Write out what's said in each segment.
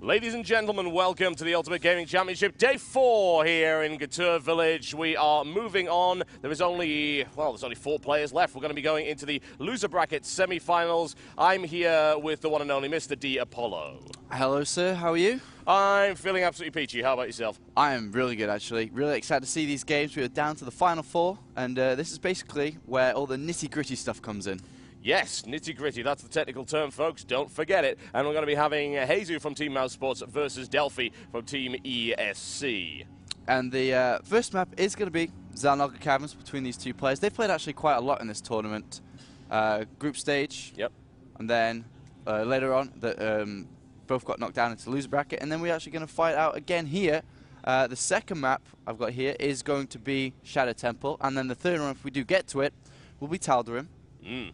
Ladies and gentlemen, welcome to the Ultimate Gaming Championship, Day 4 here in Gatur Village. We are moving on. There's only 4 players left. We're going to be going into the loser bracket semi-finals. I'm here with the one and only Mr. D. Apollo. Hello, sir. How are you? I'm feeling absolutely peachy. How about yourself? I am really good, actually. Really excited to see these games. We are down to the final 4, and this is basically where all the nitty-gritty stuff comes in. Yes, nitty-gritty. That's the technical term, folks. Don't forget it. And we're going to be having Hazu from Team Mouse Sports versus Delphi from Team ESC. And the first map is going to be Zelnaga Caverns between these two players. They've played actually quite a lot in this tournament. Group stage. Yep. And then later on, both got knocked down into the loser bracket. And then we're actually going to fight out again here. The second map I've got here is going to be Shadow Temple. And then the third one, if we do get to it, will be Tal'Darim.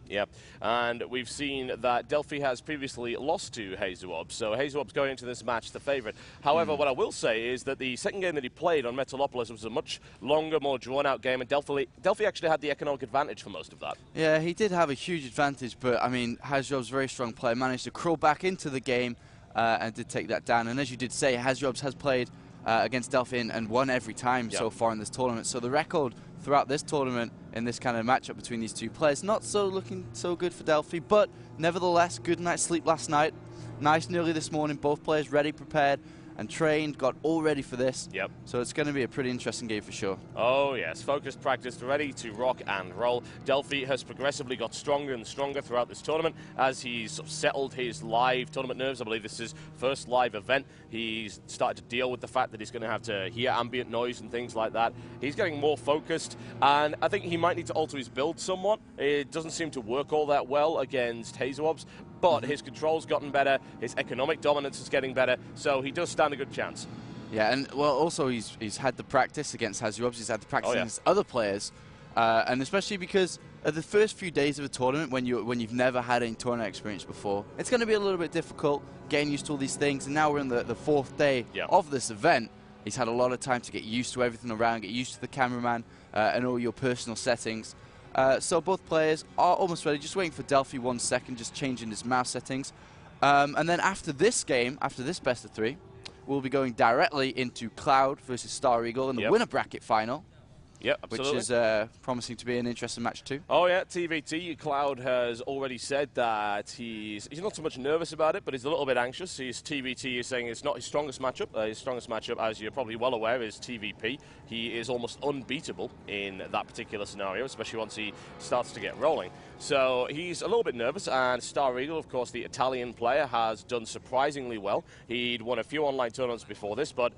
Yeah, and we've seen that Delphi has previously lost to Hasuobs, so Hasuobs going into this match the favourite. However, what I will say is that the second game that he played on Metalopolis was a much longer, more drawn-out game, and Delphi actually had the economic advantage for most of that. Yeah, he did have a huge advantage, but, I mean, Hasuobs, very strong player, managed to crawl back into the game and did take that down. And as you did say, Hasuobs has played against Delphi and won every time so far in this tournament, so the record throughout this tournament in this kind of matchup between these two players, not so looking so good for Delphi, but nevertheless, good night's sleep last night. Nice and early this morning, both players ready, prepared, and trained, got all ready for this. Yep. So it's going to be a pretty interesting game for sure. Oh yes, focused, practiced, ready to rock and roll. Delphi has progressively got stronger and stronger throughout this tournament as he's sort of settled his live tournament nerves. I believe this is his first live event. He's started to deal with the fact that he's going to have to hear ambient noise and things like that. He's getting more focused, and I think he might need to alter his build somewhat. It doesn't seem to work all that well against Hasuobs, but his control's gotten better, his economic dominance is getting better, so he does stand a good chance. Yeah, and well, also he's had the practice against Hasuobs, he's had the practice against other players, and especially because of the first few days of a tournament, when you've never had any tournament experience before, it's going to be a little bit difficult getting used to all these things. And now we're in the 4th day of this event. He's had a lot of time to get used to everything around, get used to the cameraman and all your personal settings. So both players are almost ready, just waiting for Delphi 1 second, just changing his mouse settings. And then after this game, after this best of 3, we'll be going directly into Cloud versus Star Eagle in the winner bracket final. Yep, absolutely. Which is promising to be an interesting match too. Oh yeah, TVT. Cloud has already said that he's not so much nervous about it, but he's a little bit anxious. His TVT is saying it's not his strongest matchup. His strongest matchup, as you're probably well aware, is TVP. He is almost unbeatable in that particular scenario, especially once he starts to get rolling. So he's a little bit nervous, and Star Eagle, of course, the Italian player, has done surprisingly well. He'd won a few online tournaments before this, but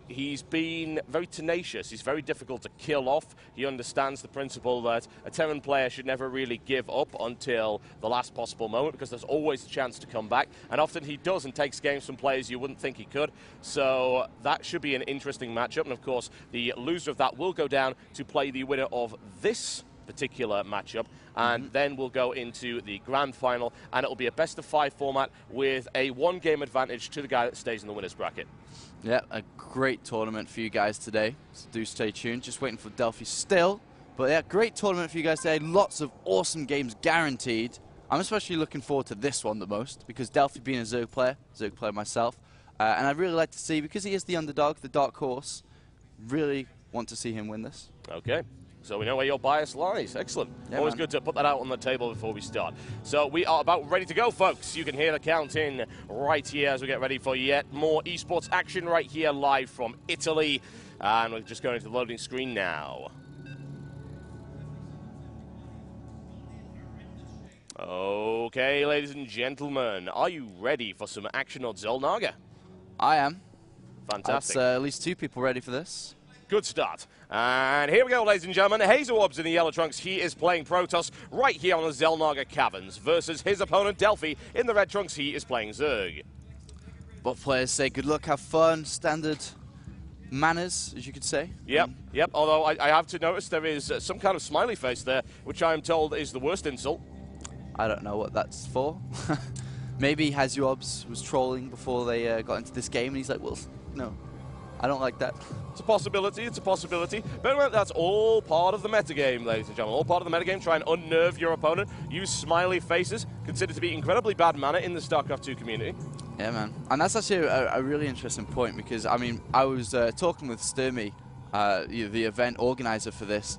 he's been very tenacious. He's very difficult to kill off. He understands the principle that a Terran player should never really give up until the last possible moment, because there's always a chance to come back, and often he does and takes games from players you wouldn't think he could. So that should be an interesting matchup, and of course the loser of that will go down to play the winner of this particular matchup, and then we'll go into the grand final, and it'll be a best-of-5 format with a 1-game advantage to the guy that stays in the winner's bracket. Yeah, a great tournament for you guys today, so do stay tuned. Just waiting for Delphi still, but yeah, great tournament for you guys today. Lots of awesome games guaranteed. I'm especially looking forward to this one the most, because Delphi being a Zerg player myself, and I'd really like to see, because he is the underdog, the dark horse, really want to see him win this. Okay. So we know where your bias lies. Excellent. Yeah, Always good to put that out on the table before we start. So we are about ready to go, folks. You can hear the count in right here as we get ready for yet more esports action right here live from Italy. And we're just going to the loading screen now. Okay, ladies and gentlemen, are you ready for some action on Zelnaga? I am. Fantastic. That's at least 2 people ready for this. Good start. And here we go, ladies and gentlemen. Hasuobs in the yellow trunks. He is playing Protoss right here on the Zelnaga Caverns versus his opponent, Delphi. In the red trunks, he is playing Zerg. Both players say good luck, have fun, standard manners, as you could say. Yep. Although I have to notice there is some kind of smiley face there, which I am told is the worst insult. I don't know what that's for. Maybe Hasuobs was trolling before they got into this game, and he's like, well, no. I don't like that. It's a possibility, it's a possibility. But anyway, that's all part of the metagame, ladies and gentlemen. All part of the metagame. Try and unnerve your opponent. Use smiley faces, considered to be incredibly bad manner in the Starcraft 2 community. Yeah, man. And that's actually a really interesting point because, I mean, I was talking with Sturmy, the event organizer for this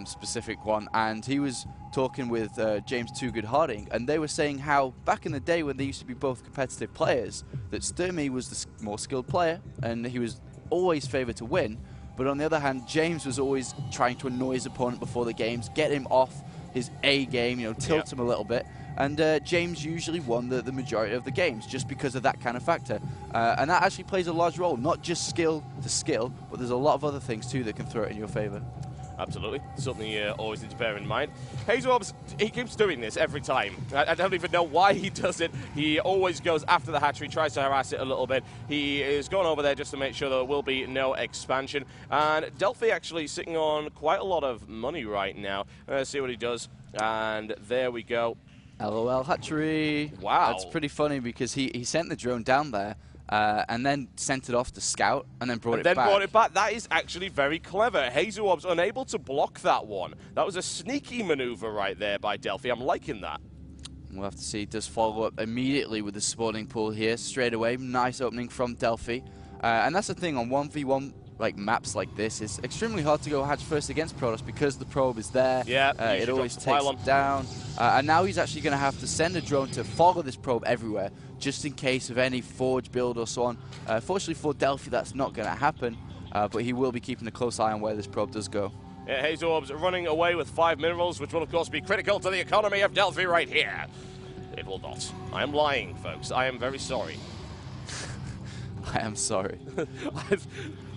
specific one, and he was talking with James Too Good Harding, and they were saying how back in the day when they used to be both competitive players, that Sturmy was the more skilled player, and he was always favoured to win. But on the other hand, James was always trying to annoy his opponent before the games, get him off his A game, you know, tilt him a little bit. And James usually won the majority of the games just because of that kind of factor. And that actually plays a large role, not just skill to skill, but there's a lot of other things too that can throw it in your favour. Absolutely. Something you always need to bear in mind. Hasuobs, he keeps doing this every time. I don't even know why he does it. He always goes after the hatchery, tries to harass it a little bit. He is going over there just to make sure there will be no expansion. And Delphi actually sitting on quite a lot of money right now. Let's see what he does. And there we go. LOL hatchery. Wow. That's pretty funny because he sent the drone down there and then sent it off to scout and then brought it back. That is actually very clever. Hasuobs unable to block that one. That was a sneaky maneuver right there by Delphi. I'm liking that. We'll have to see. It does follow up immediately with the spawning pool here straight away. Nice opening from Delphi. And that's the thing on 1v1 like maps like this, it's extremely hard to go hatch first against Protoss because the probe is there. Yeah, it always takes it down. And now he's actually going to have to send a drone to follow this probe everywhere, just in case of any forge build or so on. Fortunately for Delphi, that's not going to happen, but he will be keeping a close eye on where this probe does go. Yeah, Hasuobs running away with 5 minerals, which will of course be critical to the economy of Delphi right here. It will not. I am lying, folks. I am very sorry. I am sorry.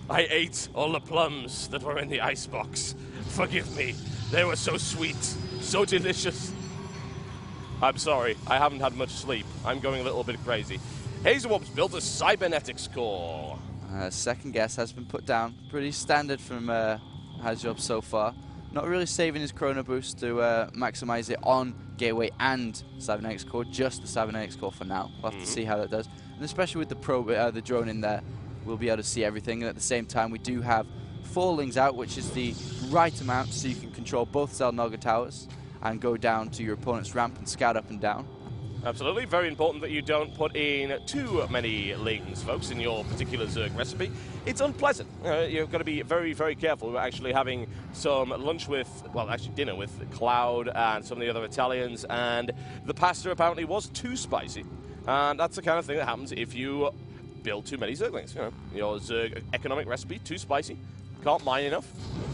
I ate all the plums that were in the icebox. Forgive me. They were so sweet, so delicious. I'm sorry. I haven't had much sleep. I'm going a little bit crazy. Hasuobs built a cybernetics core. Second guess has been put down. Pretty standard from Hasuobs so far. Not really saving his chrono boost to maximize it on gateway and cybernetics core. Just the cybernetics core for now. We'll have to see how that does. And especially with the probe, the drone in there, we'll be able to see everything. And at the same time, we do have 4 lings out, which is the right amount, so you can control both Xel'Naga towers and go down to your opponent's ramp and scout up and down. Absolutely. Very important that you don't put in too many lings, folks, in your particular Zerg recipe. It's unpleasant. You've got to be very, very careful. We're actually having some lunch with, well, actually dinner with Cloud and some of the other Italians, and the pasta apparently was too spicy. And that's the kind of thing that happens if you build too many Zerglings. You know, your Zerg economic recipe, too spicy. Can't mine enough.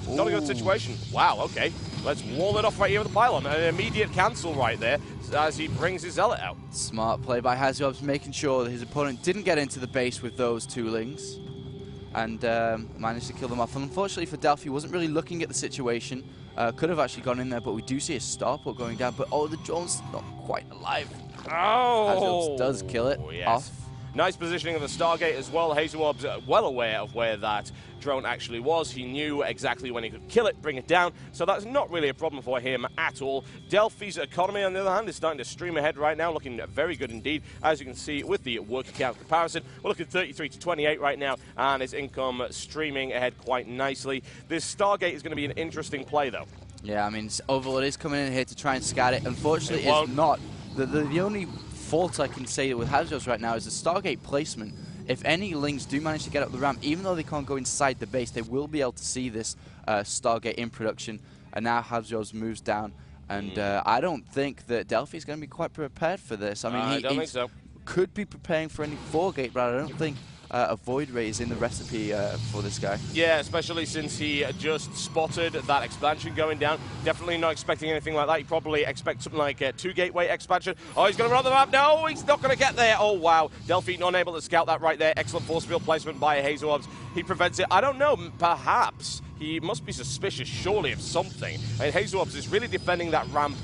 Ooh. Not a good situation. Wow, okay. Let's wall it off right here with the pylon. An immediate cancel right there as he brings his zealot out. Smart play by Hasuobs, making sure that his opponent didn't get into the base with those 2 lings and managed to kill them off. And unfortunately for Delphi, he wasn't really looking at the situation. Could have actually gone in there, but we do see a starport going down. But oh, the drone's not quite alive. Oh! Hasuobs does kill it off. Nice positioning of the Stargate as well. Hasuobs well aware of where that drone actually was. He knew exactly when he could kill it, bring it down. So that's not really a problem for him at all. Delphi's economy, on the other hand, is starting to stream ahead right now, looking very good indeed. As you can see with the work account comparison, we're looking 33 to 28 right now, and his income streaming ahead quite nicely. This Stargate is going to be an interesting play, though. Yeah, I mean, Overlord is coming in here to try and scout it. Unfortunately, it's not. The only fault I can say with Hasuobs right now is the Stargate placement. If any lings do manage to get up the ramp, even though they can't go inside the base, they will be able to see this Stargate in production. And now Hasuobs moves down, and I don't think that Delphi is going to be quite prepared for this. I mean, he could be preparing for any 4-gate, but I don't think a Void Ray is in the recipe for this guy. Yeah, especially since he just spotted that expansion going down. Definitely not expecting anything like that. He probably expects something like a 2-gateway expansion. Oh, he's going to run the map. No, he's not going to get there. Oh, wow. Delphi unable to scout that right there. Excellent force field placement by Hasuobs. He prevents it. I don't know. Perhaps he must be suspicious, surely, of something. And Hasuobs is really defending that ramp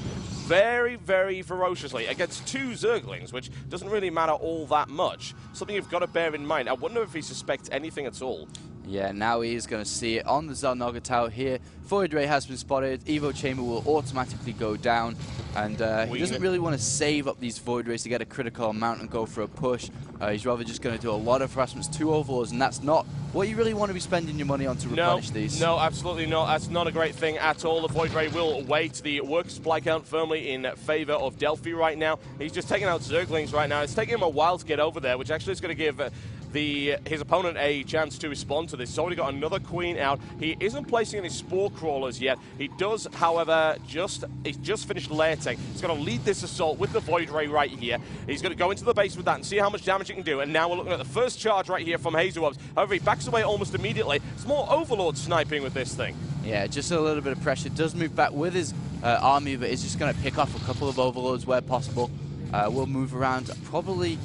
very, very ferociously against 2 Zerglings, which doesn't really matter all that much. Something you've got to bear in mind. I wonder if he suspects anything at all. Yeah, now he is going to see it on the Xel'Naga tower here. Void Ray has been spotted. Evo Chamber will automatically go down, and he doesn't really want to save up these Void Rays to get a critical amount and go for a push. He's rather just going to do a lot of harassments, 2 Overlords, and that's not what you really want to be spending your money on to replenish these. No, absolutely not. That's not a great thing at all. The Void Ray will wait. The work supply count firmly in favor of Delphi right now. He's just taking out Zerglings right now. It's taking him a while to get over there, which actually is going to give his opponent a chance to respond to this. He's already got another Queen out. He isn't placing any Spore Crawlers yet. He does, however, he's just finished Lair Tech. He's going to lead this assault with the Void Ray right here. He's going to go into the base with that and see how much damage he can do. And now we're looking at the first charge right here from Hasuobs. However, he backs away almost immediately. It's more Overlord sniping with this thing. Yeah, just a little bit of pressure. Does move back with his army, but is just going to pick off a couple of Overlords where possible. We'll move around. Probably,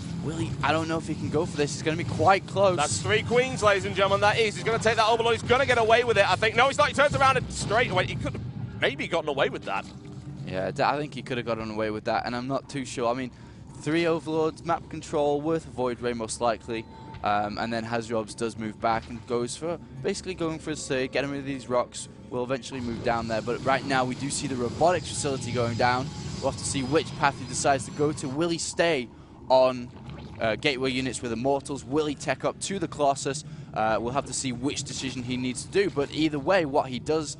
I don't know if he can go for this. He's going to be quite close. That's 3 Queens, ladies and gentlemen. That is. He's going to take that Overlord. He's going to get away with it, I think. No, he's not. He turns around and straight away. He could have maybe gotten away with that. Yeah, I think he could have gotten away with that, and I'm not too sure. I mean, 3 Overlords, map control, worth a Void Ray most likely. And then Hasuobs does move back and goes for, basically going for a surge, getting rid of these rocks. We'll eventually move down there, but right now we do see the robotics facility going down. We'll have to see which path he decides to go to. Will he stay on gateway units with Immortals? Will he tech up to the Colossus? We'll have to see which decision he needs to do. But either way, what he does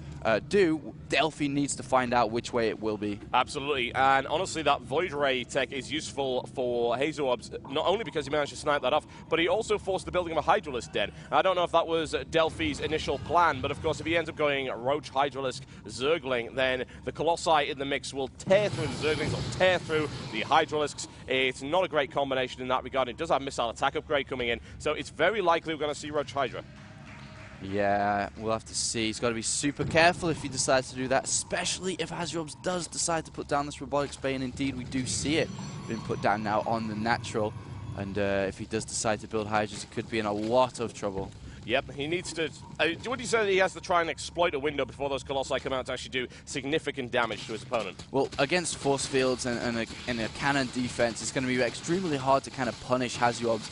do, Delphi needs to find out which way it will be. Absolutely. And honestly, that Void Ray tech is useful for Hasuobs, not only because he managed to snipe that off, but he also forced the building of a Hydralisk den. I don't know if that was Delphi's initial plan, but of course, if he ends up going Roach, Hydralisk, Zergling, then the Colossi in the mix will tear through the Zerglings, will tear through the Hydralisks. It's not a great combination in that regard. It does have missile attack upgrade coming in, so it's very likely we're going to see Roach Hydra. Yeah, we'll have to see. He's got to be super careful if he decides to do that, especially if Hasuobs does decide to put down this Robotics Bay, and indeed we do see it being put down now on the natural. And if he does decide to build Hydras, it could be in a lot of trouble. Yep, he needs to... would you say that he has to try and exploit a window before those Colossi come out to actually do significant damage to his opponent? Well, against force fields and a cannon defense, it's going to be extremely hard to kind of punish Hasuobs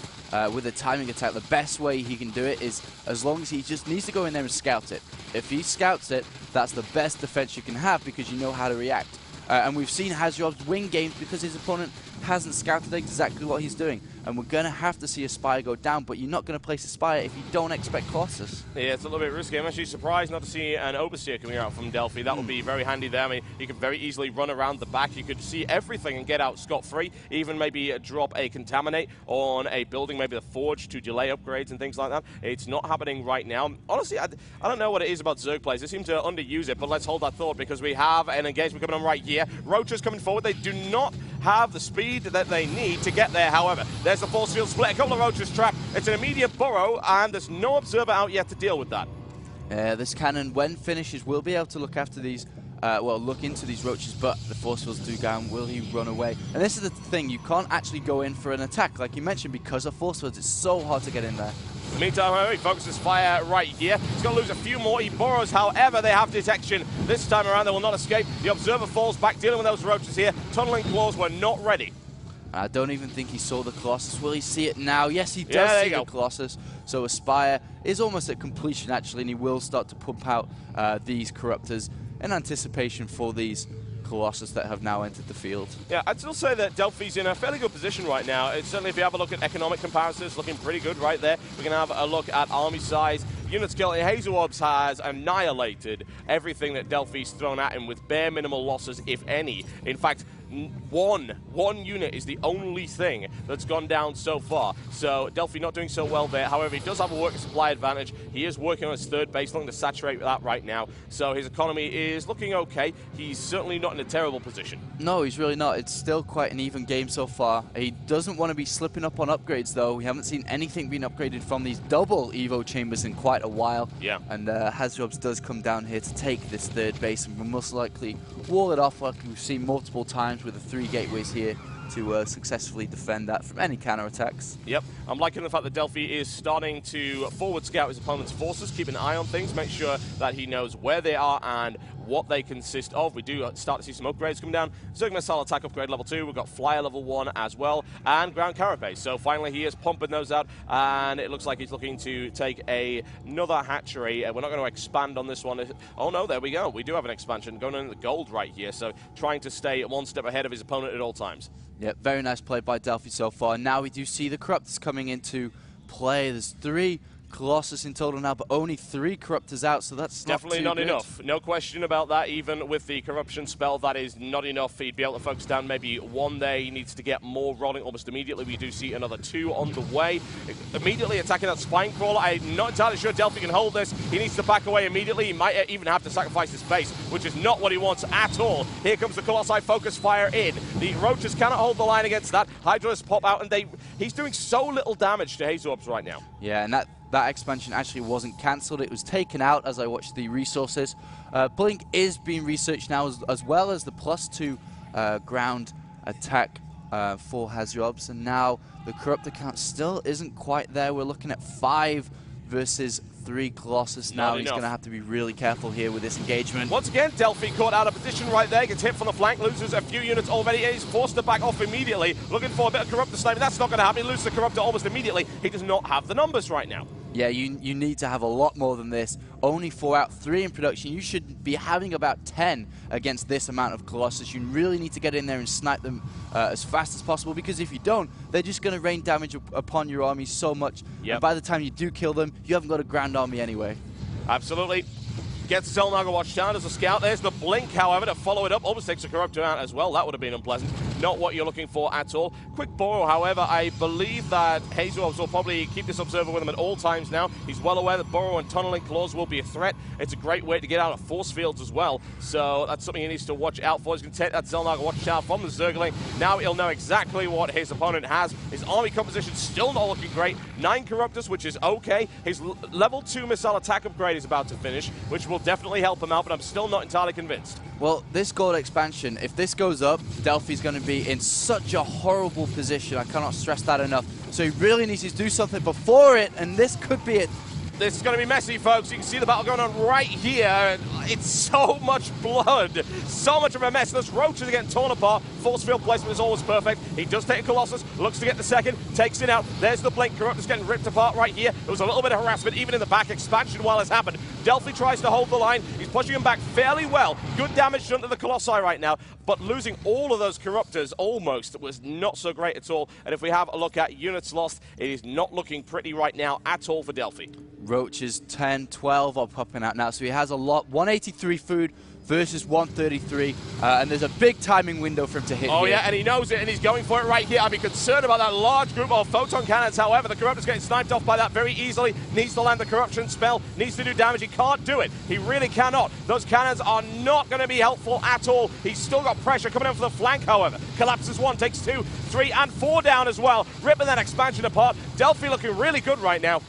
with a timing attack. The best way he can do it is as long as he just needs to go in there and scout it. If he scouts it, that's the best defense you can have because you know how to react. And we've seen Hasuobs win games because his opponent hasn't scouted exactly what he's doing. And we're going to have to see a Spire go down, but you're not going to place a Spire if you don't expect Colossus. Yeah, it's a little bit risky. I'm actually surprised not to see an Overseer coming out from Delphi. That would be very handy there. I mean, you could very easily run around the back. You could see everything and get out scot-free. Even maybe drop a Contaminate on a building, maybe the Forge, to delay upgrades and things like that. It's not happening right now. Honestly, I don't know what it is about Zerg players. They seem to underuse it, but let's hold that thought because we have an engagement coming on right here. Roaches coming forward. They do not have the speed that they need to get there, however. There's the force field split. A couple of Roaches trapped. It's an immediate burrow, and there's no Observer out yet to deal with that. This cannon, when finishes, will be able to look after these, look into these Roaches, but the force fields do go down. Will he run away? And this is the thing, you can't actually go in for an attack, like you mentioned, because of force fields. It's so hard to get in there. In the meantime, he focuses fire right here. He's going to lose a few more. He burrows, however, they have detection. This time around, they will not escape. The Observer falls back, dealing with those Roaches here. Tunneling claws were not ready. I don't even think he saw the Colossus. Will he see it now? Yes, he does see the Colossus. So Aspire is almost at completion, actually, and he will start to pump out these Corruptors in anticipation for these Colossus that have now entered the field. Yeah, I'd still say that Delphi's in a fairly good position right now. It's certainly, if you have a look at economic comparisons, looking pretty good right there. We can have a look at army size. Unit skill, Hasuobs has annihilated everything that Delphi's thrown at him with bare minimal losses, if any. In fact, one unit is the only thing that's gone down so far. So Delphi not doing so well there. However, he does have a worker supply advantage. He is working on his third base, looking to saturate that right now. So his economy is looking okay. He's certainly not in a terrible position. No, he's really not. It's still quite an even game so far. He doesn't want to be slipping up on upgrades, though. We haven't seen anything being upgraded from these double Evo chambers in quite a while. Yeah. And Hasuobs does come down here to take this third base and will most likely wall it off like we've seen multiple times with the 3 gateways here to successfully defend that from any counter-attacks. Yep, I'm liking the fact that Delphi is starting to forward scout his opponent's forces, keep an eye on things, make sure that he knows where they are and what they consist of. We do start to see some upgrades come down. Zerg Missile Attack upgrade level 2. We've got Flyer level 1 as well, and Ground Carapace. So finally he is pumping those out, and it looks like he's looking to take another hatchery. We're not going to expand on this one. Oh no, there we go. We do have an expansion going in the gold right here, so trying to stay one step ahead of his opponent at all times. Yeah, very nice play by Delphi so far. Now we do see the Corruptors coming into play. There's 3 Colossus in total now, but only 3 Corruptors out, so that's definitely not enough. No question about that. Even with the corruption spell, that is not enough. He'd be able to focus down maybe 1 there. He needs to get more rolling almost immediately. We do see another 2 on the way. Immediately attacking that Spine Crawler. I'm not entirely sure Delphi can hold this. He needs to back away immediately. He might even have to sacrifice his base, which is not what he wants at all. Here comes the Colossi focus fire in. The Roaches cannot hold the line against that. Hydralists pop out, and he's doing so little damage to Hasuobs right now. Yeah, and that expansion actually wasn't cancelled. It was taken out as I watched the resources. Blink is being researched now as well as the +2 ground attack for Hasuobs. And now the Corruptor count still isn't quite there. We're looking at 5 versus 3 Colossus now. He's going to have to be really careful here with this engagement. Once again, Delphi caught out of position right there. Gets hit from the flank, loses a few units already. He's forced to back off immediately. Looking for a bit of Corruptor sniping. That's not going to happen. He loses the Corruptor almost immediately. He does not have the numbers right now. Yeah, you need to have a lot more than this. Only 4 out, 3 in production. You should be having about 10 against this amount of Colossus. You really need to get in there and snipe them as fast as possible, because if you don't, they're just going to rain damage upon your army so much. Yep. And by the time you do kill them, you haven't got a grand army anyway. Absolutely. Gets Zelnaga Watchtower as a scout. There's the blink, however, to follow it up. Almost takes a Corruptor out as well. That would have been unpleasant. Not what you're looking for at all. Quick borrow, however, I believe that Hasuobs will probably keep this observer with him at all times now. He's well aware that burrow and tunneling claws will be a threat. It's a great way to get out of force fields as well. So that's something he needs to watch out for. He's going to take that Zelnaga Watchtower from the Zergling. Now he'll know exactly what his opponent has. His army composition still not looking great. 9 Corruptors, which is okay. His level 2 missile attack upgrade is about to finish, which will definitely help him out, but I'm still not entirely convinced. Well, this gold expansion, if this goes up, Delphi's going to be in such a horrible position. I cannot stress that enough. So he really needs to do something before it, and this could be it. This is going to be messy, folks. You can see the battle going on right here. It's so much blood. So much of a mess. Those Roaches are getting torn apart. Force field placement is always perfect. He does take a Colossus. Looks to get the second. Takes it out. There's the blink. Corruptor's getting ripped apart right here. There was a little bit of harassment even in the back. Expansion while it's happened. Delphi tries to hold the line. He's pushing him back fairly well. Good damage done to the Colossi right now. But losing all of those Corruptors almost was not so great at all. And if we have a look at units lost, it is not looking pretty right now at all for Delphi. Roaches 10, 12 are popping out now, so he has a lot. 183 food versus 133, and there's a big timing window for him to hit here. Yeah, and he knows it, and he's going for it right here. I'd be concerned about that large group of photon cannons. However, the Corruptor's getting sniped off by that very easily. Needs to land the corruption spell, needs to do damage. He can't do it. He really cannot. Those cannons are not going to be helpful at all. He's still got pressure coming in from the flank, however. Collapses 1, takes 2, 3, and 4 down as well. Ripping that expansion apart. Delphi looking really good right now.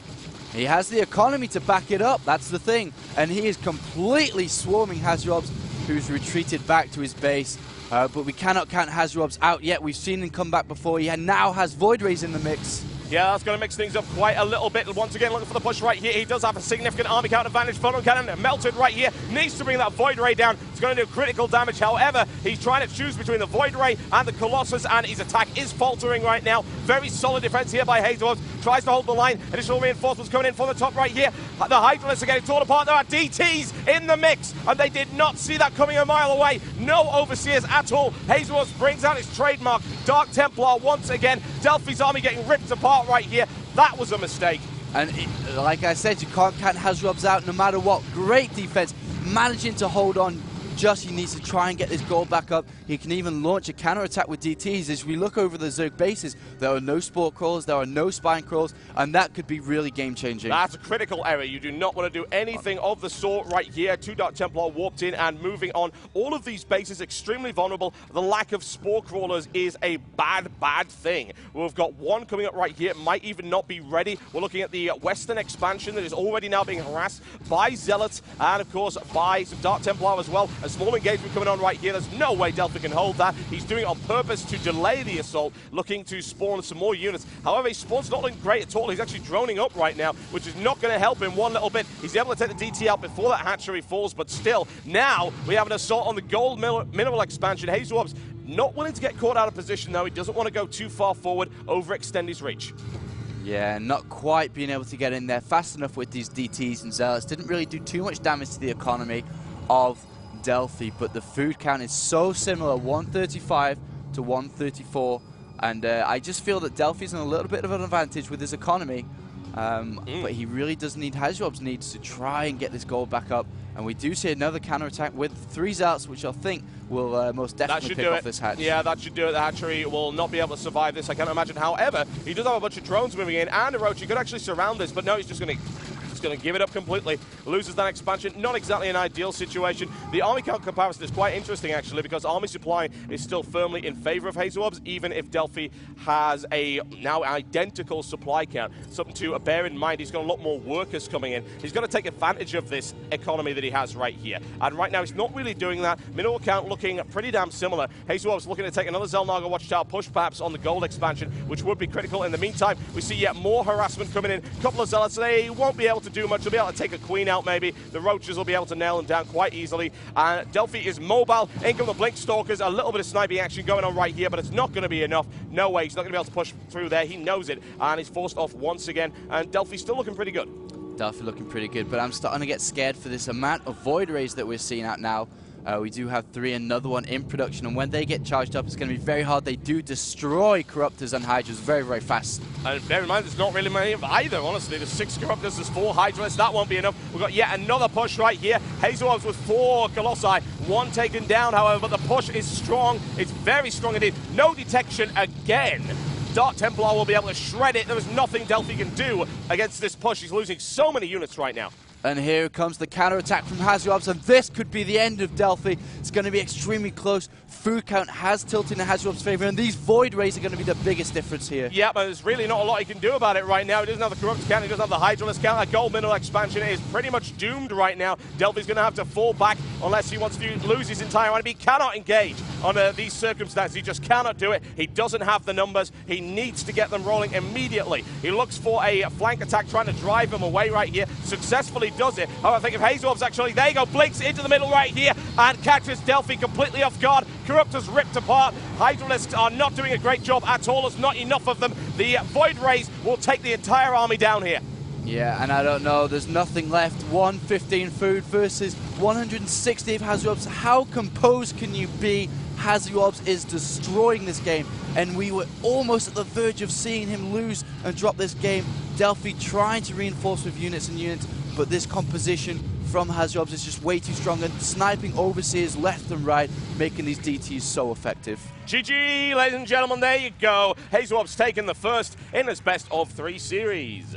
He has the economy to back it up, that's the thing. And he is completely swarming Hasuobs, who's retreated back to his base. But we cannot count Hasuobs out yet. We've seen him come back before. He now has Void Rays in the mix. Yeah, that's going to mix things up quite a little bit. Once again, looking for the push right here. He does have a significant army count advantage. Photon cannon melted right here. Needs to bring that Void Ray down. It's going to do critical damage. However, he's trying to choose between the Void Ray and the Colossus, and his attack is faltering right now. Very solid defense here by Hasuobs. Tries to hold the line. Additional reinforcements coming in from the top right here. The Hydralists are getting torn apart. There are DTs in the mix, and they did not see that coming a mile away. No Overseers at all. Hasuobs brings out his trademark Dark Templar once again. Delphi's army getting ripped apart right here. That was a mistake. And like I said, you can't count Hasuobs out no matter what. Great defense, managing to hold on. Just he needs to try and get this goal back up. He can even launch a counter-attack with DTs. As we look over the Zerg bases, there are no Spore Crawlers, there are no Spine Crawls, and that could be really game-changing. That's a critical error. You do not want to do anything of the sort right here. 2 Dark Templar warped in and moving on. All of these bases extremely vulnerable. The lack of Spore Crawlers is a bad, bad thing. We've got one coming up right here. It might even not be ready. We're looking at the Western expansion that is already now being harassed by Zealots and, of course, by some Dark Templar as well. A small engagement coming on right here. There's no way Delphi can hold that. He's doing it on purpose to delay the assault, looking to spawn some more units. However, his spawn's not looking great at all. He's actually droning up right now, which is not going to help him one little bit. He's able to take the DT out before that hatchery falls, but still, now we have an assault on the gold mineral expansion. Hasuobs not willing to get caught out of position, though. He doesn't want to go too far forward, overextend his reach. Yeah, not quite being able to get in there fast enough with these DTs and Zealots. Didn't really do too much damage to the economy of Delphi, but the food count is so similar, 135 to 134. And I just feel that Delphi's in a little bit of an advantage with his economy. But he really does need, Hasuobs needs to try and get this gold back up. And we do see another counterattack with 3 Zealots, which I think will most definitely pick off this hatch. Yeah, that should do it. The hatchery will not be able to survive this, I can't imagine. However, he does have a bunch of drones moving in, and Orochi could actually surround this, but no, he's just going to give it up completely. Loses that expansion. Not exactly an ideal situation. The army count comparison is quite interesting, actually, because army supply is still firmly in favor of Hasuobs, even if Delphi has a now identical supply count. Something to bear in mind. He's got a lot more workers coming in. He's got to take advantage of this economy that he has right here. And right now, he's not really doing that. Mineral count looking pretty damn similar. Hasuobs looking to take another Xel'Naga Watchtower push, perhaps, on the gold expansion, which would be critical. In the meantime, we see yet more harassment coming in. A couple of Zealots. They won't be able to do much. They'll be able to take a queen out, maybe. The roaches will be able to nail them down quite easily. Delphi is mobile. In come the Blink Stalkers. A little bit of sniping action going on right here, but it's not going to be enough. No way. He's not going to be able to push through there. He knows it, and he's forced off once again. And Delphi's still looking pretty good. Delphi looking pretty good, but I'm starting to get scared for this amount of Void Rays that we're seeing out now. We do have 3, another one in production, and when they get charged up, it's going to be very hard. They do destroy Corruptors and Hydras very, very fast. And bear in mind, there's not really many of either, honestly. There's 6 Corruptors, there's 4 Hydras. That won't be enough. We've got yet another push right here. Hasuobs with 4 Colossi, 1 taken down, however, but the push is strong. It's very strong indeed. No detection again. Dark Templar will be able to shred it. There is nothing Delphi can do against this push. He's losing so many units right now. And here comes the counterattack from Hasuobs, and this could be the end of Delphi. It's going to be extremely close. Food count has tilted in Hasuobs' favor, and these Void Rays are going to be the biggest difference here. Yeah, but there's really not a lot he can do about it right now. He doesn't have the Corrupt count, he doesn't have the Hydralist count. That gold mineral expansion is pretty much doomed right now. Delphi's going to have to fall back unless he wants to lose his entire army. He cannot engage under these circumstances. He just cannot do it. He doesn't have the numbers. He needs to get them rolling immediately. He looks for a flank attack, trying to drive him away right here. Successfully does it. However, I think if Hasuobs actually, there you go, blinks into the middle right here and catches Delphi completely off guard. Corruptors ripped apart. Hydralists are not doing a great job at all. There's not enough of them. The Void Rays will take the entire army down here. Yeah, and I don't know, there's nothing left. 115 food versus 160 of Hasuobs. How composed can you be? Hasuobs is destroying this game, and we were almost at the verge of seeing him lose and drop this game. Delphi trying to reinforce with units and units, but this composition from Hasuobs is just way too strong, and sniping overseers left and right, making these DTs so effective. GG, ladies and gentlemen, there you go. Hasuobs taking the first in his best of 3 series.